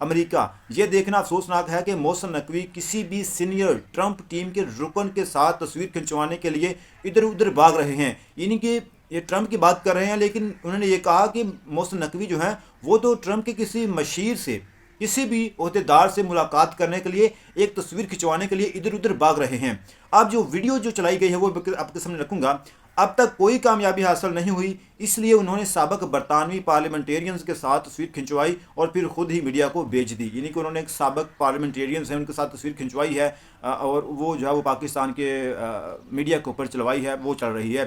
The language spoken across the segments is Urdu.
امریکہ۔ یہ دیکھنا افسوسناک ہے کہ محسن نقوی کسی بھی سینئر ٹرمپ ٹیم کے رکن کے ساتھ تصویر کھنچوانے کے لیے ادھر ادھر بھاگ رہے ہیں، یعنی کہ یہ ٹرمپ کی بات کر رہے ہیں، لیکن انہوں نے یہ کہا کہ محسن نقوی جو ہیں وہ تو ٹرمپ کے کسی مشیر سے، کسی بھی عہدیدار سے ملاقات کرنے کے لیے، ایک تصویر کھنچوانے کے لیے ادھر ادھر بھاگ رہے ہیں۔ اب جو ویڈیو جو چلائی گئی ہے وہ آپ کے سامنے رکھوں گا۔ اب تک کوئی کامیابی حاصل نہیں ہوئی، اس لیے انہوں نے سابق برطانوی پارلیمنٹیرینز کے ساتھ تصویر کھنچوائی اور پھر خود ہی میڈیا کو بھیج دی، یعنی کہ انہوں نے ایک سابق پارلیمنٹیرینز ہیں ان کے ساتھ تصویر کھنچوائی ہے اور وہ جو ہے وہ پاکستان کے میڈیا کے اوپر چلوائی ہے، وہ چل رہی ہے۔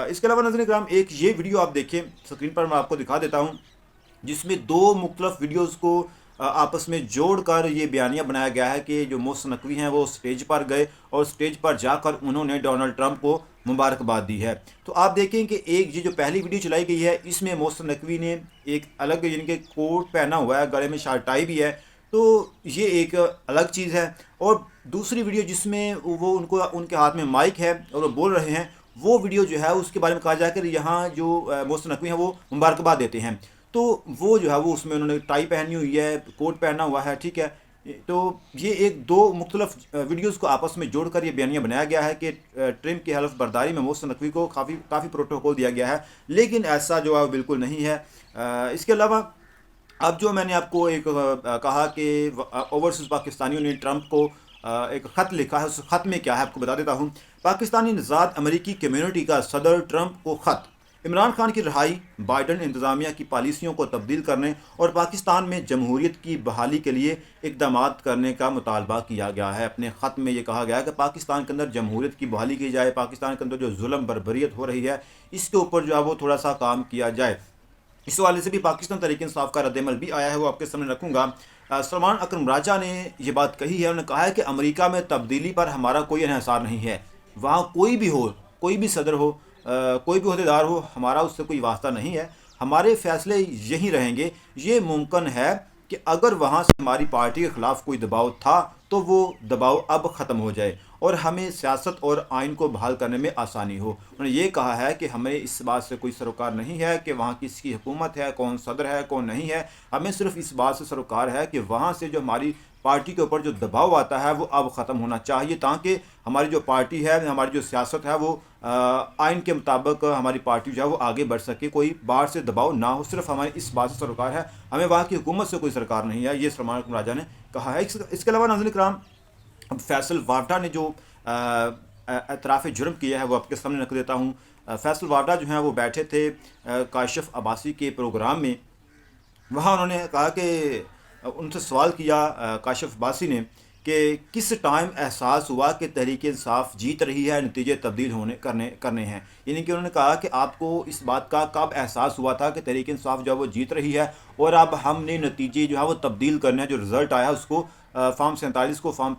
اس کے علاوہ ناظرین کرام ایک یہ ویڈیو آپ دیکھیں، اسکرین پر میں آپ کو دکھا دیتا ہوں، جس میں دو مختلف ویڈیوز کو آپس میں جوڑ کر یہ بیانیہ بنایا گیا ہے کہ جو محسن نقوی ہیں وہ سٹیج پر گئے اور سٹیج پر جا کر انہوں نے ڈونلڈ ٹرمپ کو مبارکباد دی ہے۔ تو آپ دیکھیں کہ ایک یہ جو پہلی ویڈیو چلائی گئی ہے اس میں محسن نقوی نے ایک الگ یعنی کہ کوٹ پہنا ہوا ہے، گلے میں شارٹ ٹائی بھی ہے، تو یہ ایک الگ چیز ہے۔ اور دوسری ویڈیو جس میں وہ ان کے ہاتھ میں مائک ہے اور وہ بول رہے ہیں، وہ ویڈیو جو ہے اس کے بارے میں کہا جائے کہ یہاں جو محسن نقوی ہیں وہ مبارکباد دیتے ہیں، تو وہ جو ہے وہ اس میں انہوں نے ٹائی پہنی ہوئی ہے، کوٹ پہنا ہوا ہے، ٹھیک ہے۔ تو یہ ایک دو مختلف ویڈیوز کو آپس میں جوڑ کر یہ بیانیہ بنایا گیا ہے کہ ٹرمپ کی حلف برداری میں محسن نقوی کو کافی پروٹوکول دیا گیا ہے، لیکن ایسا جو ہے بالکل نہیں ہے۔ اس کے علاوہ اب جو میں نے آپ کو ایک کہا کہ اوورسیز پاکستانیوں نے ٹرمپ کو ایک خط لکھا ہے، اس خط میں کیا ہے آپ کو بتا دیتا ہوں۔ پاکستانی نژاد امریکی کمیونٹی کا صدر ٹرمپ کو خط، عمران خان کی رہائی، بائیڈن انتظامیہ کی پالیسیوں کو تبدیل کرنے اور پاکستان میں جمہوریت کی بحالی کے لیے اقدامات کرنے کا مطالبہ کیا گیا ہے۔ اپنے خط میں یہ کہا گیا ہے کہ پاکستان کے اندر جمہوریت کی بحالی کی جائے، پاکستان کے اندر جو ظلم بربریت ہو رہی ہے اس کے اوپر جو ہے وہ تھوڑا سا کام کیا جائے۔ اس حوالے سے بھی پاکستان تحریک انصاف کا رد عمل بھی آیا ہے، وہ آپ کے سامنے رکھوں گا۔ سلمان اکرم راجہ نے یہ بات کہی ہے، انہوں نے کہا ہے کہ امریکہ میں تبدیلی پر ہمارا کوئی انحصار نہیں ہے، وہاں کوئی بھی ہو، کوئی بھی صدر ہو، کوئی بھی عہدیدار ہو، ہمارا اس سے کوئی واسطہ نہیں ہے، ہمارے فیصلے یہی رہیں گے۔ یہ ممکن ہے کہ اگر وہاں سے ہماری پارٹی کے خلاف کوئی دباؤ تھا تو وہ دباؤ اب ختم ہو جائے اور ہمیں سیاست اور آئین کو بحال کرنے میں آسانی ہو۔ انہوں نے یہ کہا ہے کہ ہمیں اس بات سے کوئی سروکار نہیں ہے کہ وہاں کس کی حکومت ہے، کون صدر ہے، کون نہیں ہے، ہمیں صرف اس بات سے سروکار ہے کہ وہاں سے جو ہماری پارٹی کے اوپر جو دباؤ آتا ہے وہ اب ختم ہونا چاہیے، تاکہ ہماری جو پارٹی ہے، ہماری جو سیاست ہے وہ آئین کے مطابق ہماری پارٹی جو ہے وہ آگے بڑھ سکے، کوئی باہر سے دباؤ نہ ہو، صرف ہماری اس بات سے سروکار ہے، ہمیں وہاں کی حکومت سے کوئی سرکار نہیں ہے۔ یہ سلمان اکرم راجہ نے کہا ہے۔ اس کے علاوہ ناظرین کرام اب فیصل وارڈا نے جو اعتراف جرم کیا ہے وہ آپ کے سامنے رکھ دیتا ہوں۔ فیصل وارڈا جو ہیں وہ بیٹھے تھے کاشف عباسی کے پروگرام میں، وہاں انہوں نے کہا کہ ان سے سوال کیا کاشف عباسی نے کہ کس ٹائم احساس ہوا کہ تحریک انصاف جیت رہی ہے، نتیجے تبدیل کرنے ہیں، یعنی کہ انہوں نے کہا کہ آپ کو اس بات کا کب احساس ہوا تھا کہ تحریک انصاف جو ہے وہ جیت رہی ہے اور اب ہم نے نتیجے جو ہے وہ تبدیل کرنے ہیں، جو رزلٹ آیا اس کو فارم 47 کو فارم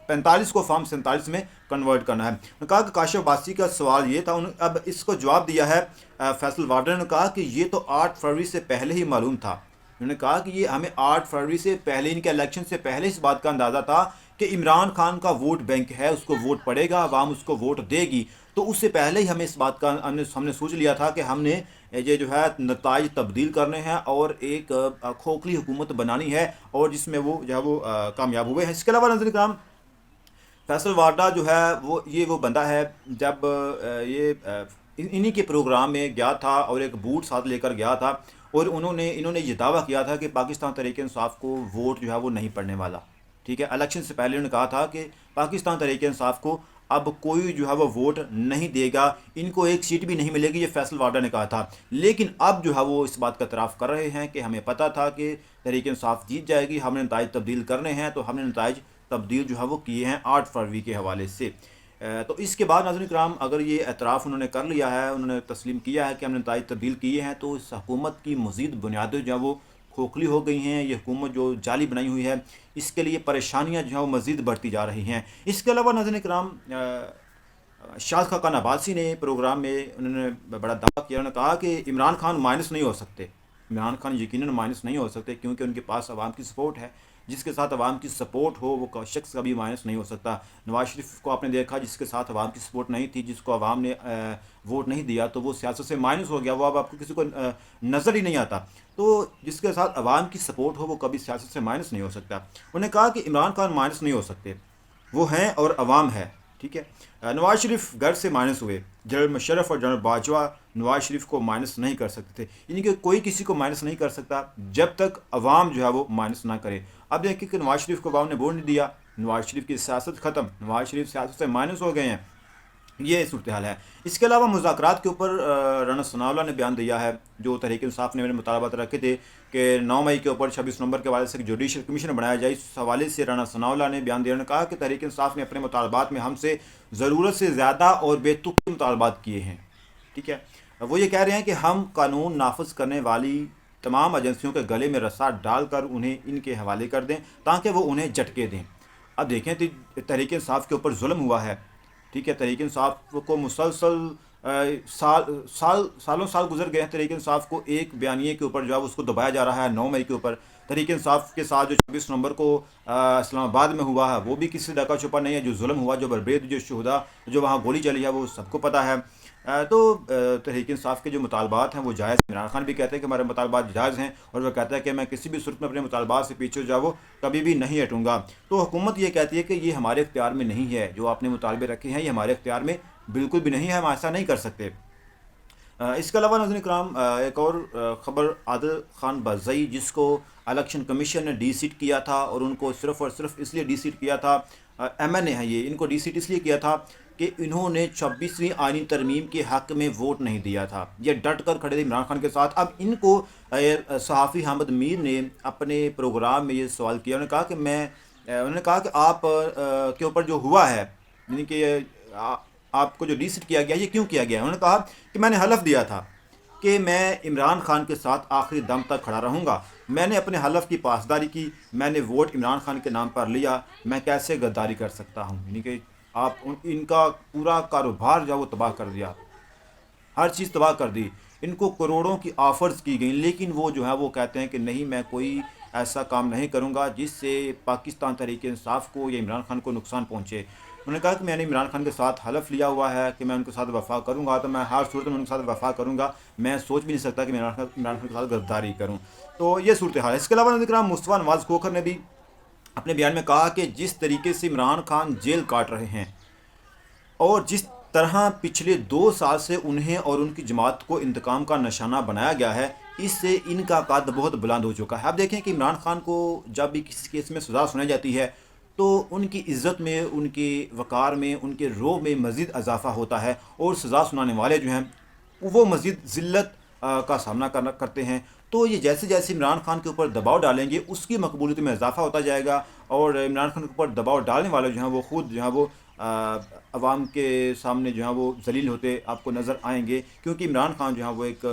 45 کو فارم 47 میں کنورٹ کرنا ہے۔ انہوں نے کہا کہ کاشف عباسی کا سوال یہ تھا، اب اس کو جواب دیا ہے فیصل وارڈر نے کہا کہ یہ تو 8 فروری سے پہلے ہی معلوم تھا۔ انہوں نے کہا کہ یہ ہمیں 8 فروری سے پہلے، ان کے الیکشن سے پہلے اس بات کا اندازہ تھا کہ عمران خان کا ووٹ بینک ہے، اس کو ووٹ پڑے گا، عوام اس کو ووٹ دے گی، تو اس سے پہلے ہی ہمیں اس بات کا ہم نے سوچ لیا تھا کہ ہم نے یہ جو ہے نتائج تبدیل کرنے ہیں اور ایک کھوکھلی حکومت بنانی ہے، اور جس میں وہ جو ہے وہ کامیاب ہوئے ہیں۔ اس کے علاوہ ناظرین کرام فیصل وارڈا جو ہے وہ بندہ ہے، جب یہ انہی کے پروگرام میں گیا تھا اور ایک بوٹ ساتھ لے کر گیا تھا اور انہوں نے یہ دعویٰ کیا تھا کہ پاکستان تحریک انصاف کو ووٹ جو ہے وہ نہیں پڑنے والا، ٹھیک ہے۔ الیکشن سے پہلے انہوں نے کہا تھا کہ پاکستان تحریک انصاف کو اب کوئی جو ہے وہ ووٹ نہیں دے گا، ان کو ایک سیٹ بھی نہیں ملے گی، یہ فیصل وارڈا نے کہا تھا۔ لیکن اب جو ہے وہ اس بات کا اعتراف کر رہے ہیں کہ ہمیں پتہ تھا کہ تحریک انصاف جیت جائے گی، ہم نے نتائج تبدیل کرنے ہیں، تو ہم نے نتائج تبدیل جو ہے وہ کیے ہیں 8 فروری کے حوالے سے۔ تو اس کے بعد ناظرین کرام اگر یہ اعتراف انہوں نے کر لیا ہے، انہوں نے تسلیم کیا ہے کہ ہم نے نتائج تبدیل کیے ہیں، تو اس حکومت کی مزید بنیادیں جو ہیں وہ کھوکھلی ہو گئی ہیں، یہ حکومت جو جعلی بنائی ہوئی ہے اس کے لیے پریشانیاں جو ہیں وہ مزید بڑھتی جا رہی ہیں۔ اس کے علاوہ ناظرین کرام شاذ خاقان عباسی نے پروگرام میں انہوں نے بڑا دعویٰ کیا، انہوں نے کہا کہ عمران خان مائنس نہیں ہو سکتے، عمران خان یقیناً مائنس نہیں ہو سکتے، کیونکہ ان کے پاس عوام کی سپورٹ ہے. جس کے ساتھ عوام کی سپورٹ ہو وہ شخص کبھی مائنس نہیں ہو سکتا. نواز شریف کو آپ نے دیکھا، جس کے ساتھ عوام کی سپورٹ نہیں تھی، جس کو عوام نے ووٹ نہیں دیا، تو وہ سیاست سے مائنس ہو گیا. وہ اب آپ کو کسی کو نظر ہی نہیں آتا. تو جس کے ساتھ عوام کی سپورٹ ہو وہ کبھی سیاست سے مائنس نہیں ہو سکتا. انہوں نے کہا کہ عمران خان مائنس نہیں ہو سکتے، وہ ہیں اور عوام ہے. ٹھیک ہے. نواز شریف گھر سے مائنس ہوئے. جنرل مشرف اور جنرل باجوہ نواز شریف کو مائنس نہیں کر سکتے تھے. یعنی کہ کوئی کسی کو مائنس نہیں کر سکتا جب تک عوام جو ہے وہ مائنس نہ کرے. اب دیکھیں کہ نواز شریف کو عوام نے ووٹ نہیں دیا، نواز شریف کی سیاست ختم، نواز شریف سیاست سے مائنس ہو گئے ہیں. یہ صورتحال ہے. اس کے علاوہ مذاکرات کے اوپر رانا ثناءاللہ نے بیان دیا ہے. جو تحریک انصاف نے میرے مطالبات رکھے تھے کہ 9 مئی کے اوپر 26 نومبر کے حوالے سے ایک جوڈیشل کمیشن بنایا جائے، اس حوالے سے رانا ثناءاللہ نے بیان دیا. انہوں نے کہا کہ تحریک انصاف نے اپنے مطالبات میں ہم سے ضرورت سے زیادہ اور بے تکی مطالبات کیے ہیں. ٹھیک ہے. وہ یہ کہہ رہے ہیں کہ ہم قانون نافذ کرنے والی تمام ایجنسیوں کے گلے میں رسا ڈال کر انہیں ان کے حوالے کر دیں تاکہ وہ انہیں جھٹکے دیں. اب دیکھیں تحریک انصاف کے اوپر ظلم ہوا ہے. ٹھیک ہے. تحریک انصاف کو مسلسل سالوں سال گزر گئے ہیں. تحریک انصاف کو ایک بیانیے کے اوپر جو ہے اس کو دبایا جا رہا ہے. 9 مئی کے اوپر تحریک انصاف کے ساتھ جو 26 نومبر کو اسلام آباد میں ہوا ہے وہ بھی کسی ڈاکہ چھپا نہیں ہے. جو ظلم ہوا، جو بربید، جو شہدا، جو وہاں گولی چلی ہے، وہ سب کو پتہ ہے. تو تحریک انصاف کے جو مطالبات ہیں وہ جائز. عمران خان بھی کہتے ہیں کہ ہمارے مطالبات جائز ہیں، اور وہ کہتا ہے کہ میں کسی بھی صورت میں اپنے مطالبات سے پیچھے جاؤ کبھی بھی نہیں ہٹوں گا. تو حکومت یہ کہتی ہے کہ یہ ہمارے اختیار میں نہیں ہے، جو آپ نے مطالبے رکھے ہیں یہ ہمارے اختیار میں بالکل بھی نہیں ہے، ہم ایسا نہیں کر سکتے. اس کے علاوہ ناظرین کرام ایک اور خبر، عادل خان بازئی جس کو الیکشن کمیشن نے ڈی سیٹ کیا تھا، اور ان کو صرف اور صرف اس لیے ڈی سیٹ کیا تھا، ایم این اے ہے یہ، ان کو ڈی سیٹ اس لیے کیا تھا کہ انہوں نے 26ویں آئینی ترمیم کے حق میں ووٹ نہیں دیا تھا. یہ ڈٹ کر کھڑے تھے عمران خان کے ساتھ. اب ان کو صحافی حامد میر نے اپنے پروگرام میں یہ سوال کیا. انہوں نے کہا کہ آپ کے اوپر جو ہوا ہے، یعنی کہ آپ کو جو ڈی سیٹ کیا گیا یہ کیوں کیا گیا. انہوں نے کہا کہ میں نے حلف دیا تھا کہ میں عمران خان کے ساتھ آخری دم تک کھڑا رہوں گا. میں نے اپنے حلف کی پاسداری کی، میں نے ووٹ عمران خان کے نام پر لیا، میں کیسے غداری کر سکتا ہوں. یعنی کہ آپ ان کا پورا کاروبار جو وہ تباہ کر دیا، ہر چیز تباہ کر دی. ان کو کروڑوں کی آفرز کی گئیں، لیکن وہ جو ہے وہ کہتے ہیں کہ نہیں، میں کوئی ایسا کام نہیں کروں گا جس سے پاکستان تحریک انصاف کو یا عمران خان کو نقصان پہنچے. انہوں نے کہا کہ میں نے عمران خان کے ساتھ حلف لیا ہوا ہے کہ میں ان کے ساتھ وفا کروں گا، تو میں ہر صورت میں ان کے ساتھ وفا کروں گا. میں سوچ بھی نہیں سکتا کہ میں عمران خان کے ساتھ غداری کروں. تو یہ صورتحال ہے. اس کے علاوہ ناظرین کرام مصطفیٰ نواز کھوکھر نے بھی اپنے بیان میں کہا کہ جس طریقے سے عمران خان جیل کاٹ رہے ہیں اور جس طرح پچھلے 2 سال سے انہیں اور ان کی جماعت کو انتقام کا نشانہ بنایا گیا ہے، اس سے ان کا قد بہت بلند ہو چکا ہے. اب دیکھیں کہ عمران خان کو جب بھی کسی کیس میں سزا سنائی جاتی ہے تو ان کی عزت میں، ان کے وقار میں، ان کے روح میں مزید اضافہ ہوتا ہے، اور سزا سنانے والے جو ہیں وہ مزید ذلت کا سامنا کرتے ہیں. تو یہ جیسے جیسے عمران خان کے اوپر دباؤ ڈالیں گے اس کی مقبولیت میں اضافہ ہوتا جائے گا، اور عمران خان کے اوپر دباؤ ڈالنے والے جو ہیں وہ خود جو ہیں وہ عوام کے سامنے جو ہیں وہ ذلیل ہوتے آپ کو نظر آئیں گے. کیونکہ عمران خان جو ہے وہ ایک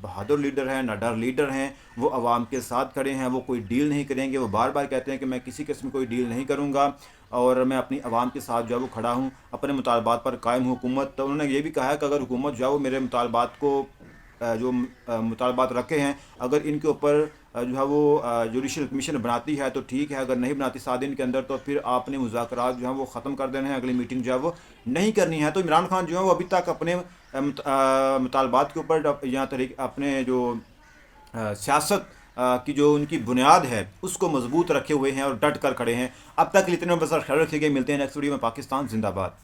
بہادر لیڈر ہیں، نڈر لیڈر ہیں. وہ عوام کے ساتھ کھڑے ہیں، وہ کوئی ڈیل نہیں کریں گے. وہ بار بار کہتے ہیں کہ میں کسی قسم کوئی ڈیل نہیں کروں گا، اور میں اپنی عوام کے ساتھ جو ہے وہ کھڑا ہوں، اپنے مطالبات پر قائم ہوں. حکومت، تو انہوں نے یہ بھی کہا ہے کہ اگر حکومت جو ہے وہ میرے مطالبات کو جو مطالبات رکھے ہیں اگر ان کے اوپر جو ہے وہ جوڈیشل کمیشن بناتی ہے تو ٹھیک ہے، اگر نہیں بناتی 7 دن کے اندر تو پھر آپ نے مذاکرات جو ہیں وہ ختم کر دینے ہیں، اگلی میٹنگ جو ہے وہ نہیں کرنی ہے. تو عمران خان جو ہے وہ ابھی تک اپنے مطالبات کے اوپر یا اپنے جو سیاست کی جو ان کی بنیاد ہے اس کو مضبوط رکھے ہوئے ہیں اور ڈٹ کر کھڑے ہیں. اب تک اتنے بس خیال رکھیے گئے. ملتے ہیں نیکسٹ ویڈیو میں. پاکستان زندہ باد.